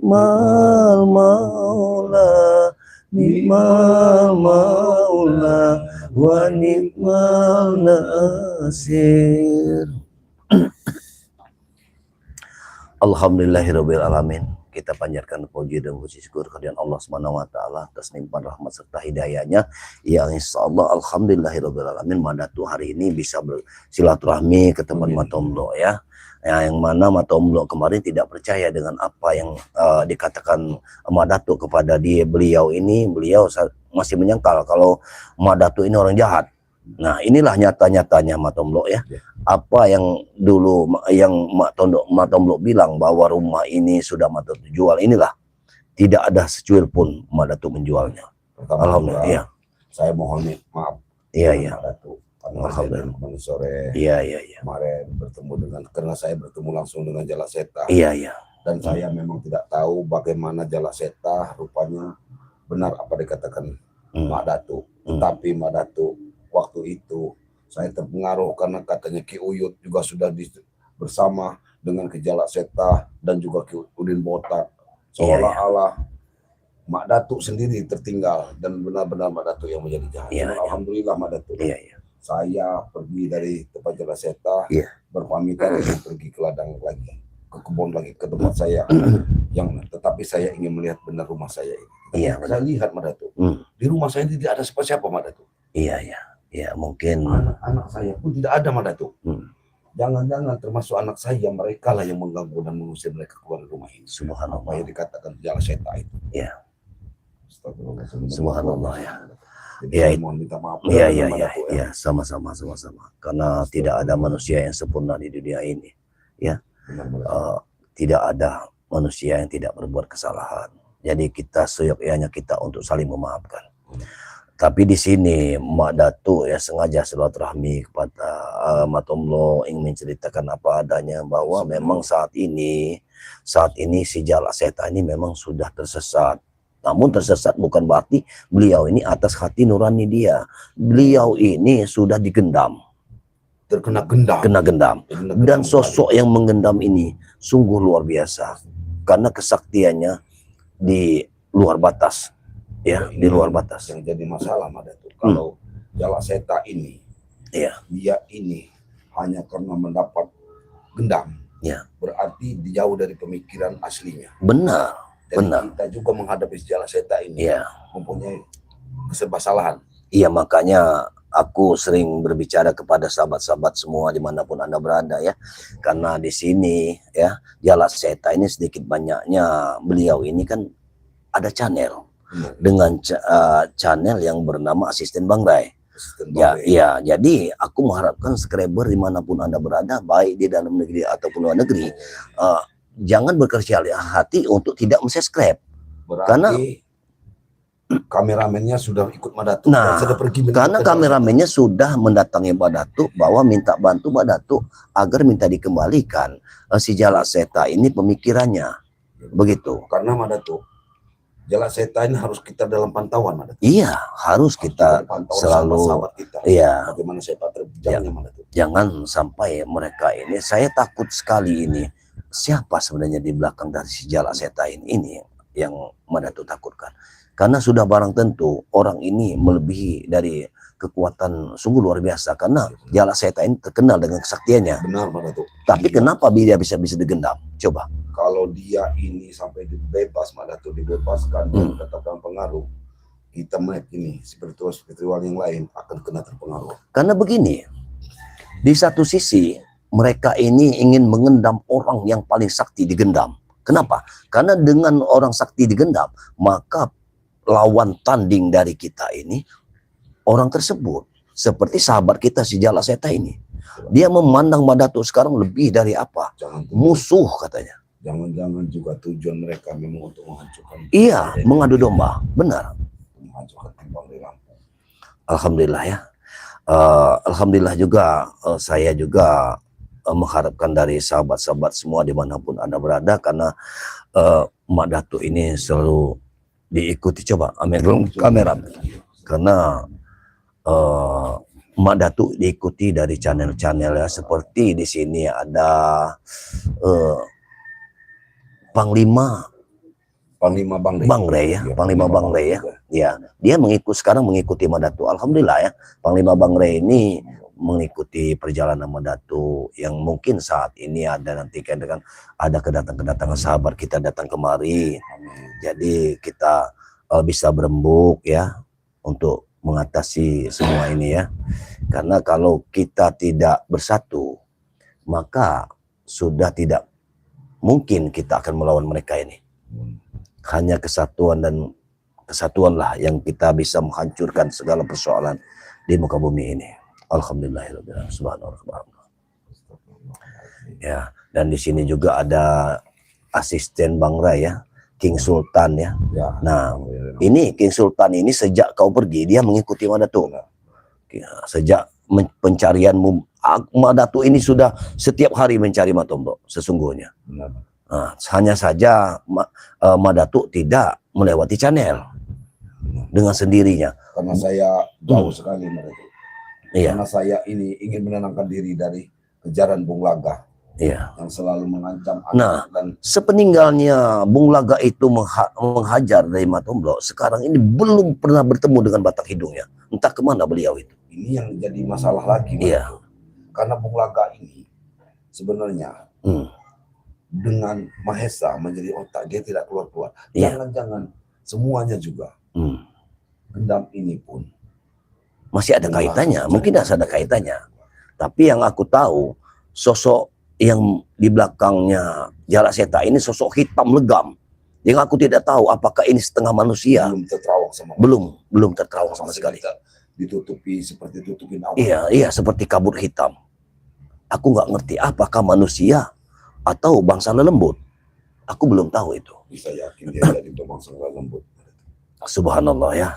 ni'mal maula, ni'mal maula, wa ni'mal nasir. Alhamdulillahirabbil alamin. Kita panjatkan puji dan puji syukur kehadirat Allah Subhanahu wa taala atas limpahan rahmat serta hidayahnya yang insyaallah alhamdulillahirabbil alamin Madatu hari ini bisa bersilaturahmi ke tempat Matomlo ya. Yang mana Matomlo kemarin tidak percaya dengan apa yang dikatakan Madatu kepada beliau ini. Beliau masih menyangkal kalau Madatu ini orang jahat. Nah, inilah nyata-nyatanya Matomlo ya. Apa yang dulu yang Matomlo bilang bahwa rumah ini sudah Madatu jual, inilah tidak ada secuil pun Madatu menjualnya. Alhamdulillah. Ya. Saya mohon maaf. Iya. Madatu. Alhamdulillah. Kemarin sore. Iya. Kemarin bertemu karena saya bertemu langsung dengan Jalaseta. Iya. Dan saya memang tidak tahu bagaimana Jalaseta rupanya benar apa dikatakan Madatu. Tapi Madatu waktu itu saya terpengaruh karena katanya Ki Uyut juga sudah bersama dengan Ki Jalaseta dan juga Ki Udin Botak. Seolah-olah Mak Datu sendiri tertinggal dan benar-benar Mak Datu yang menjadi jahat. Alhamdulillah Mak Datu. Saya pergi dari tempat Jalaseta, berpamitan dan pergi ke ladang lagi, ke kebun lagi, ke tempat saya. Tetapi saya ingin melihat benar rumah saya ini. Saya lihat Mak Datu. Di rumah saya tidak ada siapa-siapa Mak Datu. Ya mungkin anak-anak saya pun tidak ada Mak Datu. Jangan-jangan termasuk anak saya, mereka lah yang mengganggu dan mengusir mereka keluar dari rumah ini. Subhanallah. Apa yang dikatakan Jalaseta itu. Ya. Subhanallah ya. Jadi mohon minta maaf. Ya, sama-sama. Karena tidak ada manusia yang sempurna di dunia ini. Ya. Tidak ada manusia yang tidak berbuat kesalahan. Jadi kita seyogyanya kita untuk saling memaafkan. Tapi di sini Mak Datu ya sengaja silaturahmi kepada Matomlo, ingin menceritakan apa adanya bahwa memang saat ini si Jalaseta ini memang sudah tersesat. Namun tersesat bukan berarti beliau ini atas hati nurani dia. Beliau ini sudah digendam. Terkena gendam. Dan sosok yang menggendam ini sungguh luar biasa. Karena kesaktiannya di luar batas. Ya, di luar batas. Yang jadi masalah Mak Datu, kalau Jalaseta ini, dia ini hanya karena mendapat gendam, berarti jauh dari pemikiran aslinya. Benar. Kita juga menghadapi Jalaseta ini mempunyai keserba-salahan. Iya, makanya aku sering berbicara kepada sahabat-sahabat semua dimanapun Anda berada ya, karena di sini ya Jalaseta ini sedikit banyaknya beliau ini kan ada channel. Dengan channel yang bernama Asisten Bang Ray. Jadi aku mengharapkan subscriber dimanapun Anda berada, baik di dalam negeri ataupun luar negeri, jangan berkecil hati untuk tidak subscribe. Karena kameramennya sudah ikut Mak Datu. Karena kameramennya sudah mendatangi Mak Datu bahwa minta bantu Mak Datu agar minta dikembalikan si Jalaseta ini pemikirannya. Begitu. Karena Mak Datu, Jalaseta ini harus kita dalam pantauan Mak Datu. Iya, harus kita selalu kita. Iya. Bagaimana sepak terjangnya Mak Datu. Jangan sampai mereka ini, saya takut sekali ini. Siapa sebenarnya di belakang dari si Jalaseta ini yang Mak Datu takutkan. Karena sudah barang tentu orang ini melebihi dari kekuatan sungguh luar biasa. Karena Jalaseta ini terkenal dengan kesaktiannya. Benar Mak Datu. Tapi kenapa dia bisa digendam? Coba. Kalau dia ini sampai dibebas Mak Datu, dibebaskan dan tetapkan pengaruh, kita melihat ini spiritual yang lain akan kena terpengaruh. Karena begini, di satu sisi mereka ini ingin mengendam orang yang paling sakti digendam. Kenapa? Karena dengan orang sakti digendam, maka lawan tanding dari kita ini orang tersebut. Seperti sahabat kita si Jalaseta ini. Dia memandang Mak Datu sekarang lebih dari apa? Musuh katanya. Jangan-jangan juga tujuan mereka memang untuk menghancurkan. Iya, mengadu domba, benar. Menghancurkan Timbang di Lampung. Alhamdulillah ya. Alhamdulillah juga saya juga mengharapkan dari sahabat-sahabat semua dimanapun Anda berada, karena Mak Datu ini selalu diikuti. Coba ambil dulu kamera, karena Mak Datu diikuti dari channel-channel ya, seperti di sini ada Panglima Panglima Bang Rey. Bang Rey ya, Iya, Panglima Bang Rey ya. juga. Ya, dia sekarang mengikuti Madatu. Alhamdulillah ya, Panglima Bang Rey ini mengikuti perjalanan Madatu yang mungkin saat ini ada nanti kan dengan ada kedatangan sahabat kita datang kemari. Jadi kita bisa berembuk ya untuk mengatasi semua ini ya. Karena kalau kita tidak bersatu, maka sudah tidak mungkin kita akan melawan mereka ini. Hanya kesatuanlah yang kita bisa menghancurkan segala persoalan di muka bumi ini. Alhamdulillahirabbil alamin. Ya, dan di sini juga ada asisten Bang Ray ya, King Sultan ya. Nah, ini King Sultan ini sejak kau pergi dia mengikuti Madatu. Sejak pencarianmu, Madatu ini sudah setiap hari mencari Matombok sesungguhnya. Nah, hanya saja Madatu tidak melewati channel dengan sendirinya. Karena saya jauh sekali mereka. Iya. Karena saya ini ingin menenangkan diri dari kejaran Bung Laga. Iya. Yang selalu mengancam Nah, dan sepeninggalnya Bung Laga itu menghajar dari Matombok, sekarang ini belum pernah bertemu dengan batang hidungnya. Entah kemana beliau itu. ini yang jadi masalah lagi. Iya. Karena Bung Laga ini sebenarnya dengan Mahesa menjadi otak, dia tidak keluar-keluar. Iya. Jangan-jangan semuanya juga. Dendam ini pun masih ada kaitannya, mungkin ada kaitannya. Tapi yang aku tahu, sosok yang di belakangnya Jalak Seta ini sosok hitam legam. Yang aku tidak tahu apakah ini setengah manusia. belum terterawang sama Belum terterawang sama sekali. Ditutupi seperti tutupin awan. Iya, seperti kabut hitam. Aku nggak ngerti apakah manusia atau bangsa lelembut. Aku belum tahu itu. Bisa yakin dia jadi bangsa lembut. Subhanallah ya.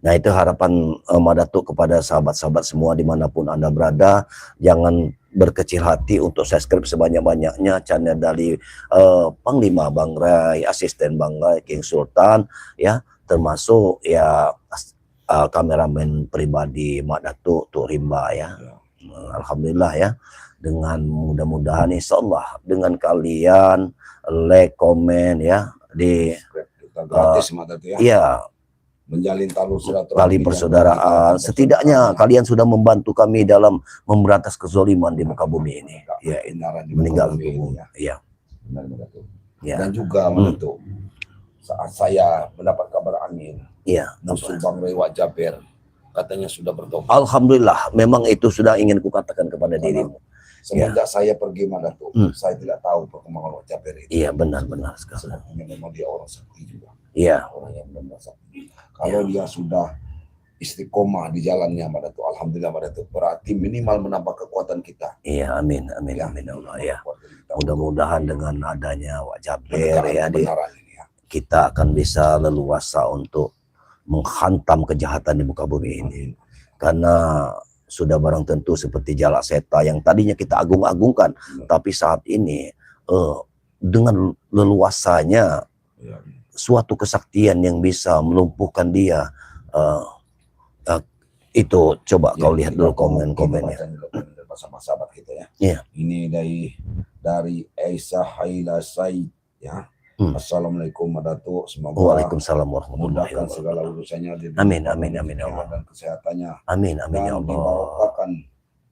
Nah, itu harapan Madatu kepada sahabat-sahabat semua dimanapun Anda berada. Jangan berkecil hati untuk subscribe sebanyak-banyaknya channel dari Panglima Bang Ray, asisten Bang Ray, King Sultan ya, termasuk ya kameramen pribadi Madatu Tuk Rimba ya. Alhamdulillah ya. Dengan mudah-mudahan insyaallah dengan kalian like, komen ya di Kita gratis Madatu ya. Iya, Menjalin tali persaudaraan. Setidaknya kalian sudah membantu kami dalam memberantas kezoliman di muka bumi ini. Ya, meninggal ini ya. Iya. Benar, Madatu. Ya. Dan juga Madatu, saat saya mendapat kabar angin, Iya. musuh Bang Rewa Jaber katanya sudah bertobat. Alhamdulillah, memang itu sudah ingin kukatakan kepada dirimu. Semenjak saya pergi Madatu, saya tidak tahu perkembangan Wak Jaber itu. Iya, benar-benar sekali. Memang dia orang sakti juga. Iya. Orang yang benar sakti. Kalau dia sudah istiqomah di jalannya Madatu, alhamdulillah Madatu, berarti minimal menambah kekuatan kita. Iya, amin, amin, Ya, amin Allah ya. kita Mudah-mudahan dengan adanya Wak Jaber menegakkan ya, kebenaran ini ya. kita akan bisa leluasa untuk menghantam kejahatan di muka bumi ini. Karena sudah barang tentu seperti Jalak Seta yang tadinya kita agung-agungkan, tapi saat ini dengan leluasanya suatu kesaktian yang bisa melumpuhkan dia, itu coba kau lihat dulu komen-komennya. Sahabat kita ya. Iya. Ini dari Aisyah Haila Said ya. Assalamualaikum Madatu, semoga Waalaikumsalam warahmatullahi memudahkan segala wabarakatuh. urusannya di Amin, amin, amin ya Allah. dan kesehatannya. Amin, amin ya Dan Allah. dibarokahkan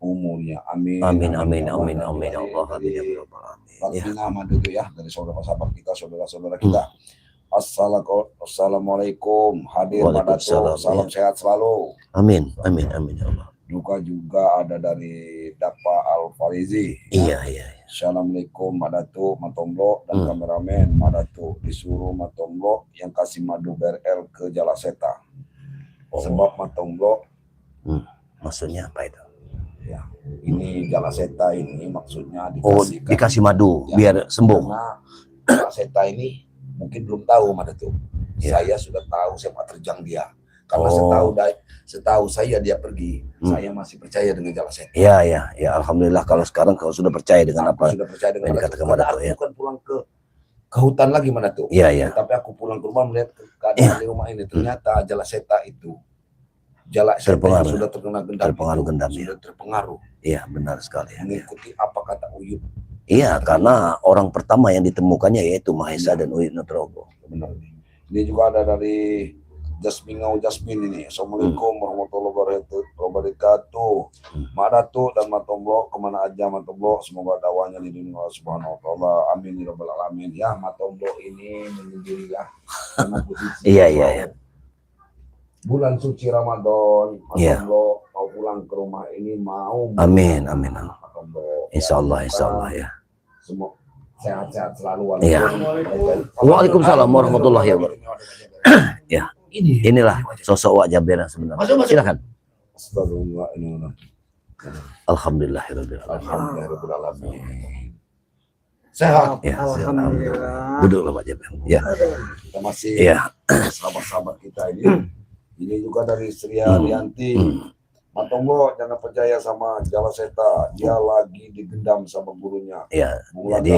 umurnya. Amin. Amin, amin, amin, amin ya Allah. Amin, Dari ya Allah. Ya. Latina Madatu ya, dari saudara-sahabat kita, saudara-saudara kita. Assalamualaikum, hadir Madatu, Waalaikumsalam, salam ya. sehat selalu. Amin, amin, amin ya Allah. Duka juga ada dari Dapa Al Farizi. Iya, iya. Assalamualaikum Madatu, Matombok dan kameramen Madatu disuruh Matombok yang kasih madu BRL ke Jalak Seta. Sebab Matombok Maksudnya apa itu? ya, ini Jalak Seta ini maksudnya Dikasih madu ya, biar sembuh. Karena Jalak Seta ini mungkin belum tahu Madatu. Ya. Saya sudah tahu sepak terjang dia. Karena setahu saya dia pergi, saya masih percaya dengan Jalak Seta. Iya, iya, ya. Alhamdulillah kalau sekarang kau sudah percaya dengan apa Sudah percaya dengan yang Madatu. dikatakan Karena Madatu aku ya. bukan pulang ke hutan lagi Madatu. Iya, iya. Tapi aku pulang ke rumah melihat keadaan di rumah ini. Ternyata Jalak Seta itu jalak seta Terpengaruh. yang sudah terkena gendam Terpengaruh itu gendam, sudah terpengaruh Iya, benar sekali. mengikuti apa kata Uyut. Iya, karena orang pertama yang ditemukannya yaitu Mahesa Iya. dan Uyut Nugroho. Benar. Ini juga ada dari Jasmin ini. Assalamualaikum warahmatullahi wabarakatuh. Mak Datuk dan Mak Tomblo kemana aja Mak Tomblo, semoga dakwanya dilindungi Allah Subhanahu wa taala. Amin ya rabbal alamin. Ya, Mak Tomblo ini menyendirilah karena posisi Iya. bulan suci Ramadan. Mak Iya. Tomblo mau pulang ke rumah ini mau. Amin. Mak Tomblo. Insya Allah ya. Semua sehat-sehat selalu. Iya. Waalaikumsalam warahmatullahi wabarakatuh. Ya, inilah sosok Wak Jaber yang sebenarnya. Silakan. Alhamdulillahirabbil alamin. Sehat. Ya, Alhamdulillah. duduklah Pak Jaber. Ya. Kita masih sahabat-sahabat kita ini. Ini juga dari Sri Arianti. Mak Tomblo jangan percaya sama Jala Seta, dia lagi digendam sama gurunya. Ya, Jadi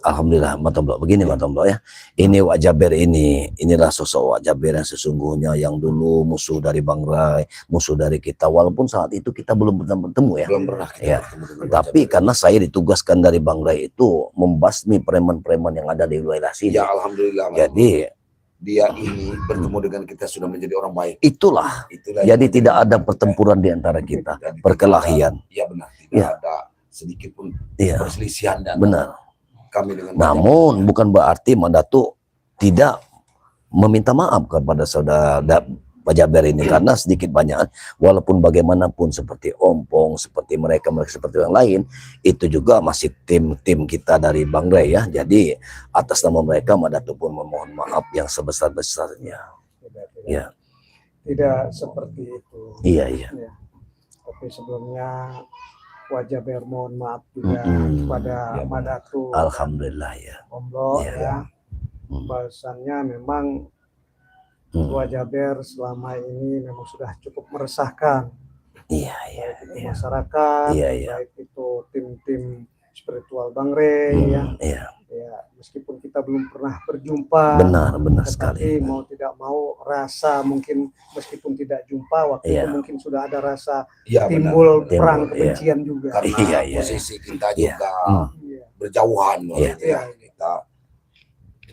alhamdulillah Mak Tomblo. Begini Mak Tomblo ya. Ini Wak Jaber inilah sosok Wak Jaber yang sesungguhnya, yang dulu musuh dari Bang Rai, musuh dari kita, walaupun saat itu kita belum pernah bertemu ya. Belum pernah kita Ya. bertemu dengan Tapi Wak karena saya ditugaskan dari Bang Rai itu membasmi preman-preman yang ada di wilayah Jaber. sini. Ya alhamdulillah. Jadi dia ini bertemu dengan kita sudah menjadi orang baik. itulah. Itulah Jadi yang tidak ada menjadi- pertempuran di antara kita, Jadi perkelahian. Iya benar, tidak Ya. ada sedikit pun Iya, perselisihan dan benar. kami dengan Namun bukan berarti Mandatuk tidak meminta maaf kepada saudara Pak Jaber ini, karena sedikit banyak walaupun bagaimanapun seperti Ompong, seperti mereka seperti yang lain, itu juga masih tim kita dari Bang Ray ya. Jadi atas nama mereka Mandatuk pun memohon maaf yang sebesar-besarnya. Ya. Tidak seperti itu. Iya. Ya. Tapi sebelumnya Wak Jaber mohon maaf juga Mm-mm. kepada Mak Datuk Alhamdulillah ya. Tomblo Iya. ya. Hmm. Bahwasannya memang Wak Jaber selama ini memang sudah cukup meresahkan Iya. baik itu masyarakat, Iya. baik itu tim-tim spiritual Bang Rey ya. Iya. Ya, meskipun kita belum pernah berjumpa, Benar tetapi sekali. mau tidak mau rasa mungkin meskipun tidak jumpa waktu Iya. itu mungkin sudah ada rasa ya, timbul benar. perang Timbul, kebencian juga. Karena Iya. posisi kita Iya. juga Iya. berjauhan loh, Iya. gitu ya. Kita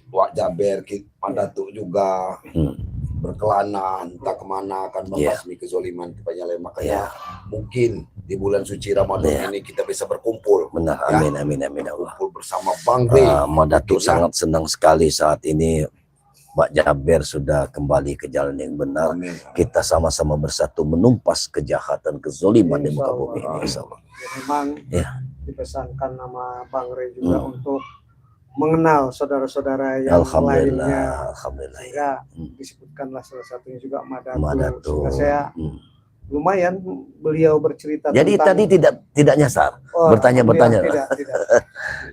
Wak Jaber, Mandatuk juga berkelana entah kemana akan membasmi kezoliman kepada lain. Makanya mungkin di bulan suci Ramadan ini kita bisa berkumpul. Benar. Ya. Amin Allah. Berkumpul bersama Bang Rey. Mandatuk Ya. sangat senang sekali saat ini Pak Jaber sudah kembali ke jalan yang benar. Amin. Kita sama-sama bersatu menumpas kejahatan, kezoliman di muka Insya bumi Allah. ini. Insya Allah. Ya, memang Ya. dipesankan nama Bang Rey juga untuk mengenal saudara-saudara yang Alhamdulillah. lainnya. Alhamdulillah. Ya. Sehingga Hmm. disebutkanlah salah satunya juga Mak Mak Datuk. Datuk. Sehingga saya Hmm. lumayan beliau bercerita Jadi tentang tadi tidak nyasar. Oh, bertanya-bertanya. Tidak, tidak.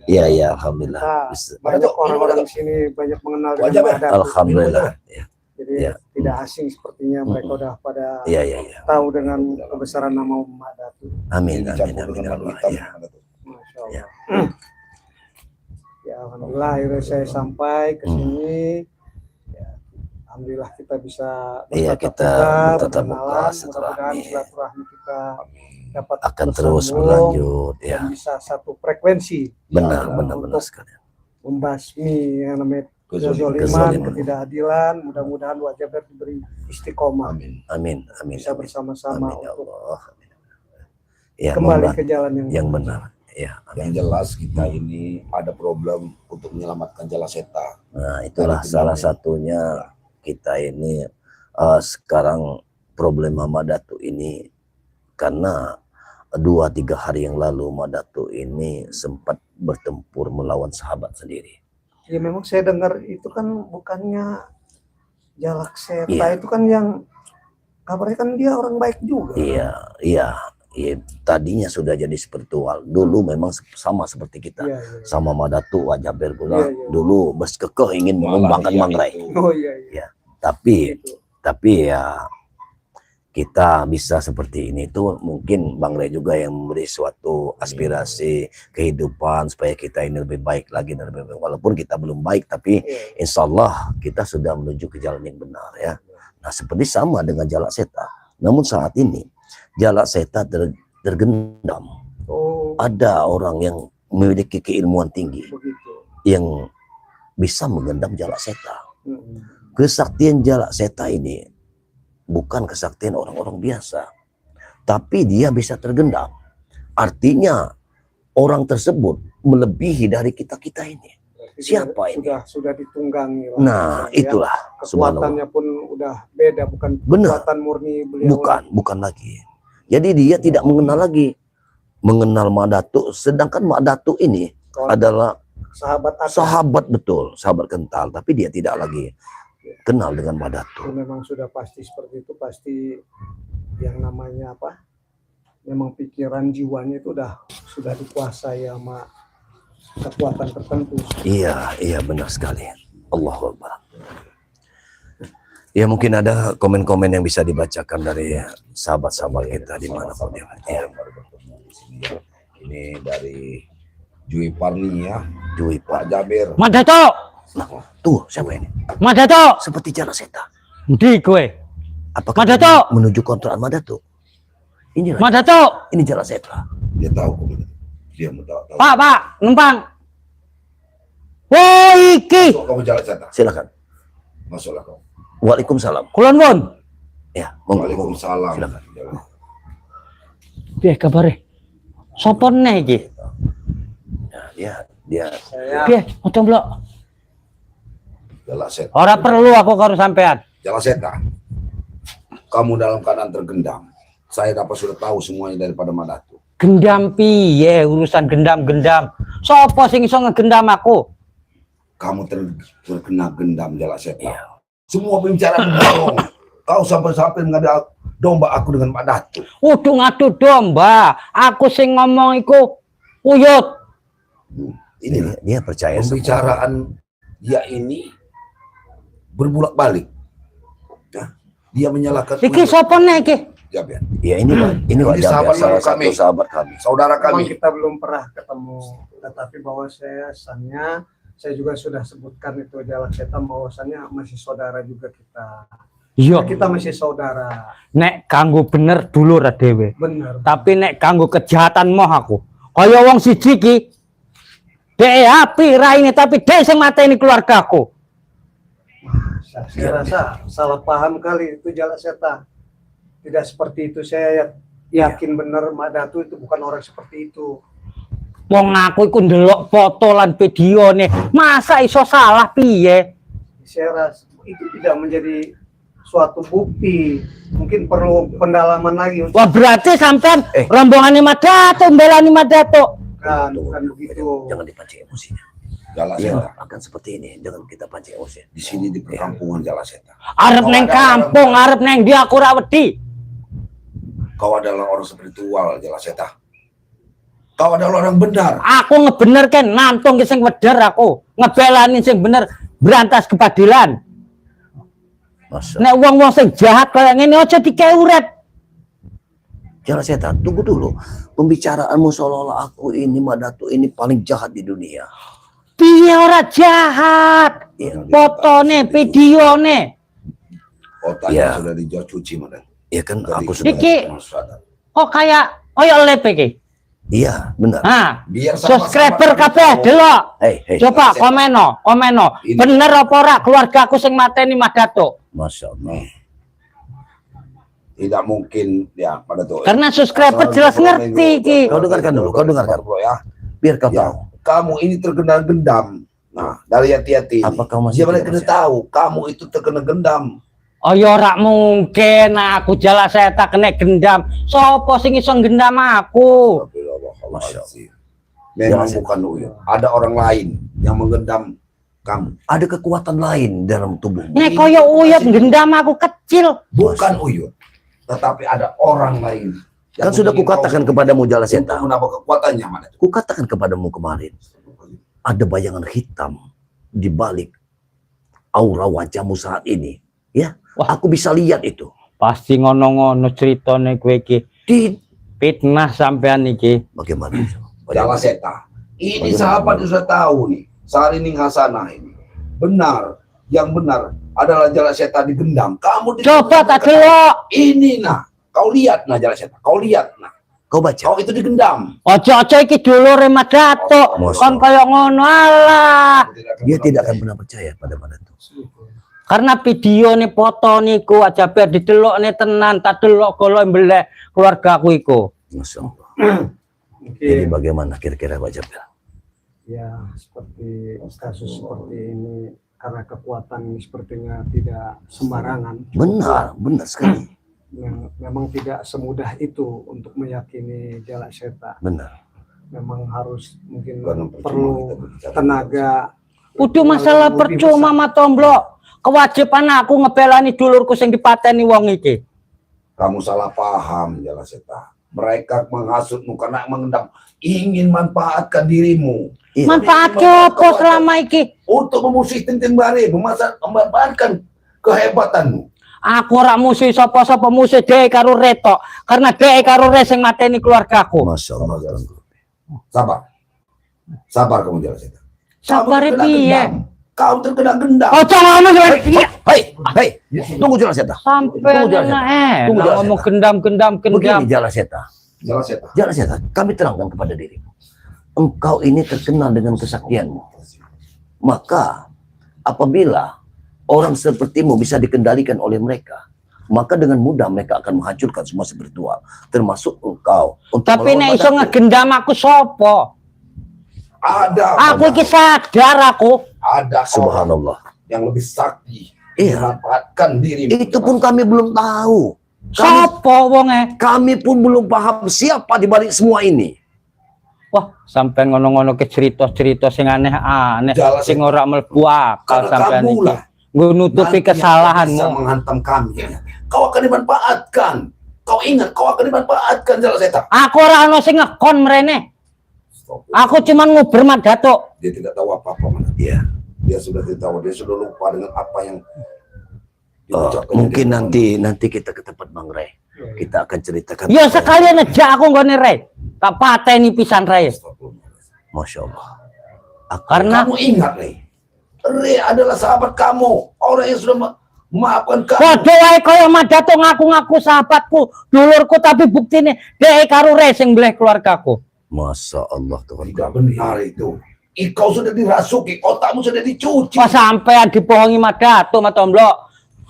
Iya, alhamdulillah. Kita banyak orang-orang di sini banyak mengenal dengan Wajah, Mak Datuk. Alhamdulillah. Ya. Jadi Ya. tidak asing sepertinya mereka udah pada Iya. tahu dengan kebesaran nama Mak Datuk. Amin. Ini Amin. dicampur Amin. dengan madu Allah. hitam. Ya. Masya Allah. Ya alhamdulillah akhirnya saya sampai ke sini. Ya, alhamdulillah kita bisa Iya, kita bertatap muka, berkenalan. silaturahmi. Mudah-mudahan silaturahmi kita dapat Akan terus bersambung berlanjut. Ya. dan bisa satu frekuensi Benar untuk sekali. membasmi yang namanya Kezoliman. kezoliman, ketidakadilan. Mudah-mudahan Wak Jaber diberi istiqomah, Amin. Amin. bisa bersama-sama Amin ya untuk Allah. Ya, kembali membantu ke jalan yang benar. Ya. Yang jelas kita ini ada problem untuk menyelamatkan Jala Seta. Nah, itulah Dari salah kendala. satunya kita ini sekarang problema Mandatuk ini karena 2-3 hari yang lalu Mandatuk ini sempat bertempur melawan sahabat sendiri. ya memang saya dengar itu kan bukannya Jalak Seta Iya. itu kan yang kabarnya kan dia orang baik juga. Iya. Tadinya sudah jadi spiritual. Dulu memang sama seperti kita. Iya. Sama Mandatuk Wak Jaber pula Iya. dulu berkekeh ingin mengembangkan Iya, Mangrai. itu. Oh iya. Gitu. Tapi ya kita bisa seperti ini tuh mungkin Bang Ray juga yang memberi suatu aspirasi kehidupan supaya kita ini lebih baik lagi dan lebih baik. Walaupun kita belum baik, tapi Iya. insya Allah kita sudah menuju ke jalan yang benar ya. Nah, seperti sama dengan jalak seta. Namun saat ini jalak seta tergendam. Oh, Ada orang yang memiliki keilmuan tinggi begitu. yang bisa mengendam jalak seta. Mm-mm. Kesaktian jalak seta ini bukan kesaktian orang-orang biasa, tapi dia bisa tergendam. Artinya orang tersebut melebihi dari kita-kita ini. Berarti Siapa ini? Sudah ditunggangi lah. Nah, Ya. itulah subhanallah. Kekuatannya pun udah beda, bukan Benar. kekuatan murni beliau. Bukan lagi. Jadi dia tidak mengenal lagi. Mengenal Madatu, sedangkan Madatu ini Kalau adalah sahabat aku sahabat betul, sahabat kental, tapi dia tidak lagi kenal dengan itu Madatu. memang sudah pasti seperti itu, pasti yang namanya apa? Memang pikiran jiwanya itu sudah dikuasai sama kekuatan tertentu. Iya benar sekali. Allahu Akbar. Ya mungkin ada komen-komen yang bisa dibacakan dari sahabat-sahabat kita di mana pun dia. Ya. Baru bertemu di sini ya. Ini dari Jui Parni ya, Jui Pak Pak. Jabir. Madato, Nah, tuh siapa ini? Madato, Seperti jalak seta. di gue, Apakah Madatu! menuju kontrakan Madatu? Inilah, Madato, ini jalak seta. Dia tahu kok. Dia mau tahu. Pak, numpang. Woi, iki, Masuk kamu jalan sana. Silakan. Masuklah kamu. Waalaikumsalam. kulon won. Ya, monggo. Waalaikumsalam. Silakan. Jalan. Piye kabare? Sopo neh iki? Ya, dia Saya Piye, ojo mblok. Jalan set. Ora perlu aku karo sampean. Jalan seta. Kamu dalam keadaan tergendam. Saya dapat sudah tahu semuanya daripada Madatu. Gendam piye urusan gendam-gendam. Sopo sing iso ngegendam aku? Kamu terkena gendam jalan seta. Iya. Semua pembicaraan bohong. Kau sampai-sampai ngada domba aku dengan Madatu. Kudu ngadu domba. Aku sing ngomong iku uyut. Ini dia percaya semua. pembicaraan dia ini berbulak-balik. Ya, dia menyalahkan Iki sopo neh iki? Jabir. Ya ini Ini wajah sahabat salah baru satu kami. sahabat kami. Saudara memang kami. kita belum pernah ketemu, tetapi bahwasannya saya juga sudah sebutkan itu jalak setan bahwasannya masih saudara juga kita. Iya, Kita masih saudara, nek kanggo bener dulur dhewe. benar. Tapi nek kanggo kejahatan moh aku. Kaya wong siji ki. Dek api raine tapi dek sing mateni keluargaku. Saya rasa salah paham kali itu jalak setan. Tidak seperti itu, saya yakin benar Madatu itu bukan orang seperti itu. Wong aku iku ndelok foto lan videone. Masa iso salah piye? Saya rasa itu tidak menjadi suatu bukti. Mungkin perlu pendalaman lagi untuk Wah berarti sampean rombongane Madato, mbelani Madato. bukan begitu. Jangan dipancing emosinya. Jalan Ya, seta. akan seperti ini. Jangan kita pancing emosi. Di sini di perkampungan Jalan Seta. Arep neng kampung, arep neng dia aku ra wedi. Kau adalah orang spiritual Jalan Seta. Kau adalah orang benar. Aku ngebenerken nantung ki sing weder aku. Ngebelani sing bener berantas kepadilan. Masya Nek wong-wong sing jahat kaya ngene aja dikei urip. Jalak setan, tunggu dulu. Pembicaraanmu seolah-olah aku ini Madatu ini paling jahat di dunia. Piye ora jahat? Ya, Fotone, videone. Otaknya Ya. sudah dijauh cuci mana. ya kan Dari aku sudah. Iki kok kayak koyo lep iki. Iya, benar. Hah. biar sama-sama Subscriber kami kabeh tahu. delok. Hei, Coba komeno. Ini. Bener apa ora keluarga aku sing mateni Madato? Masya Allah. Tidak mungkin ya pada tuh. Karena subscriber jelas ngerti iki. Kau dengarkan dulu, kau dengarkan. ya. Biar kau Ya, tahu. kamu ini terkena gendam. Nah, dari hati-hati. Apa kau masih Dia tidak kena percaya? tahu kamu itu terkena gendam. Oh ya ora mungkin aku jala seta kena gendam. Sopo sing iso gendam aku? Masya Memang Ya, bukan uyut. Ada orang lain yang menggendam kamu. Ada kekuatan lain dalam tubuhmu. Nek koyo uyut gendam aku kecil. Bukan uyut. Tetapi ada orang lain. Kan sudah kukatakan kepadamu Jalak Untuk Setan. menambah kekuatannya mana? Kukatakan kepadamu kemarin. Ada bayangan hitam di balik aura wajahmu saat ini. Ya, Wah. aku bisa lihat itu. Pasti ngono-ngono ceritane kowe iki. Di Fitnah sampean iki. bagaimana? Jalan Seta. Ini Bagaimana? sahabat yang sudah tahu nih. Sarining Hasanah ini. Benar. yang benar adalah jala setan digendam. Kamu Coba tak delok. ini nah, kau lihat nah jala setan, kau lihat nah, Kau baca. kau itu digendam. Ojo-ojo iki dulure Mat Datuk. Masya Kon kaya ngono alah. Dia tidak akan pernah percaya pada Datuk. Karena video nih foto niku aja biar didelok nih tenan, tak delok kalau embeleh keluarga aku iku. Masya Allah. Jadi Mungkin bagaimana kira-kira Pak Jabir? ya seperti kasus seperti ini karena kekuatan sepertinya tidak sembarangan. Benar, benar sekali. Memang tidak semudah itu untuk meyakini jala setan. Benar. Memang harus mungkin Bukan percuma perlu kita berbicara. tenaga. Udah masalah percuma Mat Tomblo. Kewajiban aku ngebelani dulurku sing dipateni wong iki. Kamu salah paham jala setan. Mereka menghasutmu karena mengendam, ingin manfaatkan dirimu. Iya. Manfaat apa selama iki? Untuk memusuhi Tintin Bari, memanfaatkan kehebatanmu. Aku ora musuh sapa-sapa, musuh dhek karo Reto. Karena dhek karo Re sing mateni keluargaku. Masya Allah. Sabar. Sabar kamu jala setan. Sabar Kamu terkena piye? gendam. Kau terkena gendam. Ojo ngono kowe. Hei, tunggu Jala Seta. Sampai Tunggu, Jala Seta. Tunggu, Jala ngomong Seta. gendam. Begini Jala Seta. Jala setan. Jala Seta, kami terangkan kepada dirimu. Engkau ini terkenal dengan kesaktianmu. Maka apabila orang sepertimu bisa dikendalikan oleh mereka, maka dengan mudah mereka akan menghancurkan semua spiritual, termasuk engkau. Untuk Tapi nek melawan iso Datuk. ngegendam aku sapa? Ada. Aku iki sadar aku. Ada orang Subhanallah. yang lebih sakti. Iya. Memanfaatkan dirimu. Itu pun kami belum tahu. Sapa wonge? Kami pun belum paham siapa di balik semua ini. Wah, sampai ngono-ngono ke cerita-cerita sing aneh-aneh, Jala sing ora mlebu akal Karena sampean kamu iki. lah Nggo nutupi nanti yang bisa kesalahanmu. menghantam kami. Kau akan dimanfaatkan. Kau ingat, kau akan dimanfaatkan jala setan. Aku ora ono sing ngekon mrene. Aku cuman nguber Mat Datuk. Dia tidak tahu apa-apa. Mana. Ya. Dia sudah tidak tahu. Dia sudah lupa dengan apa yang diucapkan. Mungkin nanti kita ke tempat Bang Ray. Kita akan ceritakan. Ya sekalian aja aku nggone Re. Tak pateni pisan Re. Masya Allah. Karena Kamu ingat, Rey. Rey adalah sahabat kamu. Orang yang sudah memaafkan kamu. padha wae kaya Mat Datuk ngaku-ngaku sahabatku, dulurku tapi buktine dhek karo Re sing mbleh keluargaku. Masya Allah Tuhan. Tidak benar itu. Kau sudah dirasuki. Otakmu sudah dicuci. Pas sampean dibohongi Mat Datuk, Mat Tomblo.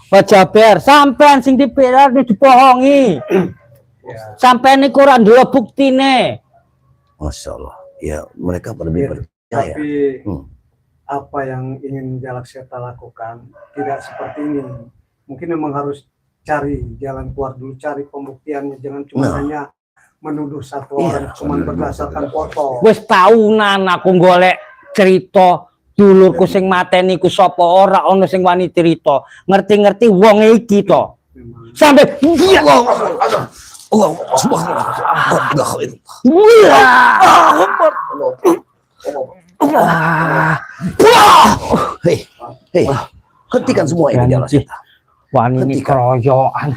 Pak Jaber, sampean sing dibohongi. Sampean niku ora ndelok buktine. Masya Allah. Ya mereka lebih Ya, percaya. Tapi Hmm. apa yang ingin Jalak Seta lakukan tidak seperti ini. Mungkin memang harus cari jalan keluar dulu, cari pembuktiannya. Jangan cuma Nah. hanya menuduh satu Iya, orang cuma berdasarkan foto. Wis tahunan aku golek cerita dulurku sing mateni ku sapa ora ono sing wani cerita. Ngerti-ngerti wong iki to. Memang. Sampai iya. Allah Subhanallah. Hei, hei, hentikan semua ini Jala Seta. Wani ini Hentikan. keroyokan.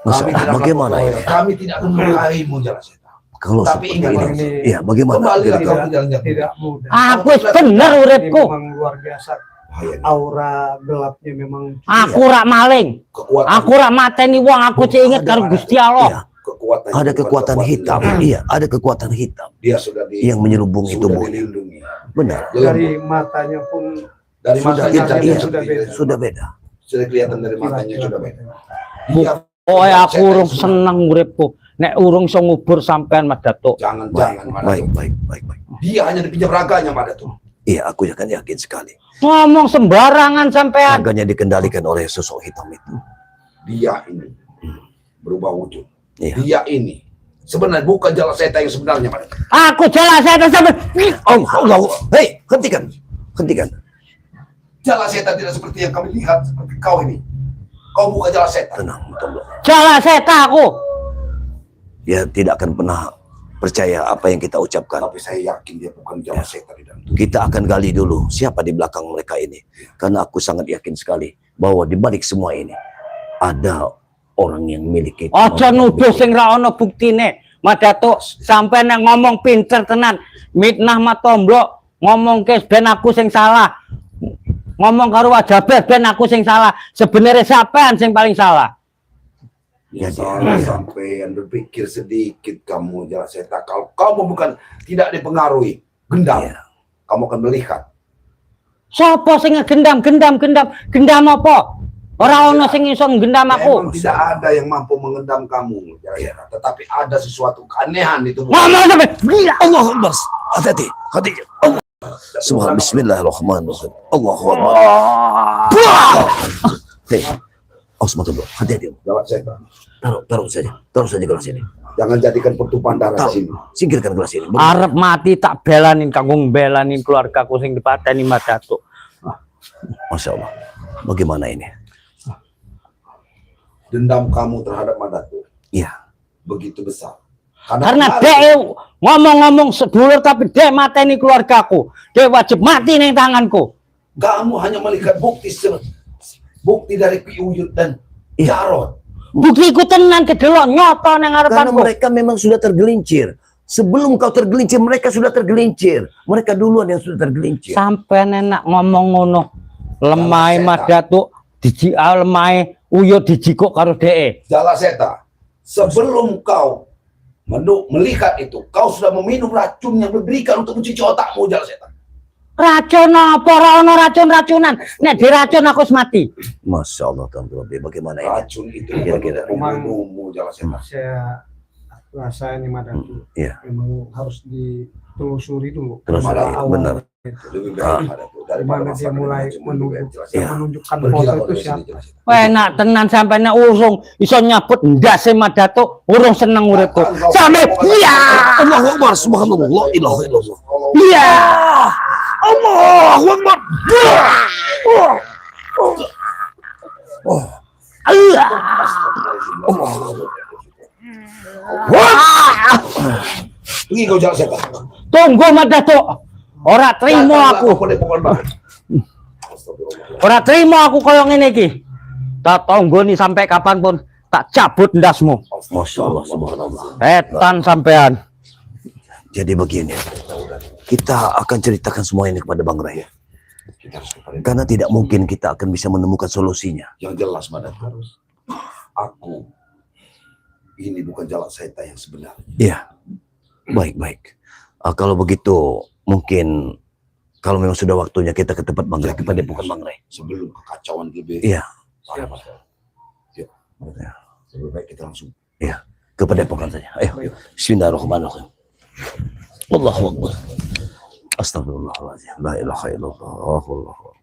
Masya Kami Allah, tidak bagaimana melakukan- ini? Kami tidak akan melukai-mu, Jala Seta. Kalau Tapi seperti ingat ini, ini. ya bagaimana? Kembalilah kira-kira? kau ke jalan yang Tidak mudah. Aku wis bener Ini uripku. memang luar biasa. bahaya. Aura gelapnya memang Aku rak maling. Kekuatan. Aku rak mateni wong, aku cek inget karo Gusti Iya, Allah. Kekuatan. ada kekuatan hitam. Iya, ada kekuatan hitam Dia sudah di. yang menyelubungi sudah tubuhnya. dilindungi. Benar. dari matanya pun Dari Sudah matanya kita dia iya, sudah beda. sudah beda. sudah kelihatan dari matanya sudah beda. Bu, Dia oh aku setan urung sudah- seneng uripku. Nek urung iso ngubur sampean Mat Datuk. Jangan Baik, Mak baik, Datuk. baik, baik, baik. Dia hanya dipinjam raganya Mak Datuk. Iya, aku akan yakin sekali. Ngomong sembarangan sampean. Harganya dikendalikan oleh sosok hitam itu. Dia ini berubah wujud. Iya. Dia ini sebenarnya bukan Jala Seta yang sebenarnya Mak Datuk. Aku jelas saya sampai Allah, hei, hentikan, hentikan. Jala Seta tidak seperti yang kami lihat seperti kau ini. Kau bukan Jala Seta. Tenang, tolong. jelas saya aku. Dia tidak akan pernah percaya apa yang kita ucapkan. Tapi saya yakin dia bukan Jala Seta di dalam tubuh. Kita akan gali dulu siapa di belakang mereka ini. Karena aku sangat yakin sekali bahwa di balik semua ini ada orang yang memiliki Aja nuduh sing ra ono buktine. Mat Datuk sampean yang ngomong pinter tenan. Mitnah Mat Tomblo ngomong kes ben aku sing salah. ngomong karo wajah ben aku sing salah. Sebenarnya sampean sing paling salah. Ya, Jadi, salah sampean berpikir sedikit kamu Jala Seta. Kalau kamu bukan tidak dipengaruhi gendam, Iya. kamu akan melihat. Sopo sing gendam apa? Ora ono sing iso gendam aku. Memang tidak ada yang mampu mengendam kamu, Jala Seta. Tetapi ada sesuatu keanehan di tubuh. Ngomong sampe gila. Allah Akbar. Hati-hati. Hati-hati. Allah. Subhanallah. Bismillahirrahmanirrahim. Allahu Akbar. Hei. Bismillah. Hati-hati. Jala Seta. Taruh saja gelas ini. Jangan jadikan pertumpahan darah di sini. Singkirkan gelas ini. Arep mati tak belanin kanggo belanin keluargaku sing dipateni Mas Datuk. Masya Allah. Bagaimana ini? Dendam kamu terhadap Madatu Iya. begitu besar. Karena kemarin- dek ngomong-ngomong sedulur tapi dek mateni keluargaku. Dek wajib mati ning tanganku. kamu hanya melihat bukti dari Ki Uyut dan Jarot. Buktiku tenan kedelok nyoto nang Karena ngarepanku. mereka memang sudah tergelincir. Sebelum kau tergelincir, mereka sudah tergelincir. Mereka duluan yang sudah tergelincir. Sampai nenak ngomong ngono. Lemai Jangan Mas Datuk lemai Uyut dijikuk karo dek. Jala Seta, sebelum kau melihat itu, kau sudah meminum racun yang diberikan untuk mencuci otakmu, Jala Seta. Racun apa ora ono racun-racunan. Nek diracun aku wis mati. Masya Allah, Tuan Robi. Bagaimana ini? Racun itu Kira-kira. membunuhmu, Jala Seta. Saya rasa ini Madatu Iya. memang harus ditelusuri dulu. Terus Pada awal benar. Lebih baik Madatu daripada Dimana dia masalah mulai dengan racun, lebih baik, Jala Seta. Iya. menunjukkan Pergilah foto kau itu dari sini, siapa. Jala Seta. Enak tenan sampai nek urung iso nyabut ndase Mas Datuk urung seneng uripku. Sampai iya. Allahu Akbar. Subhanallah. La ilaha illallah. Iya. Allahu Akbar. Allah. Pergi kau, Jala Seta. Tunggu Mas Datuk. Ora trimo aku. Ora trimo aku koyo ngene iki. Tak tonggoni sampai kapanpun tak cabut ndasmu. Masya Allah. Subhanallah. Setan sampean. Jadi begini. Kita akan ceritakan semua ini kepada Bang Ray. Kita harus kepada Karena tidak mungkin kita akan bisa menemukan solusinya. yang jelas, Madatu. Aku ini bukan Jala Seta yang sebenarnya. Iya. Baik. Kalau begitu, mungkin kalau memang sudah waktunya kita ke tempat Bang Ray, kepada bukan Bang Ray. Sebelum kekacauan lebih Iya. parah. Yuk. Ya. Lebih baik kita langsung. Kepada bukan saja. Ayo. Bismillahirrahmanirrahim. Allahu Akbar. Astagfirullahaladzim. La ilaha illallah. Allahu Akbar.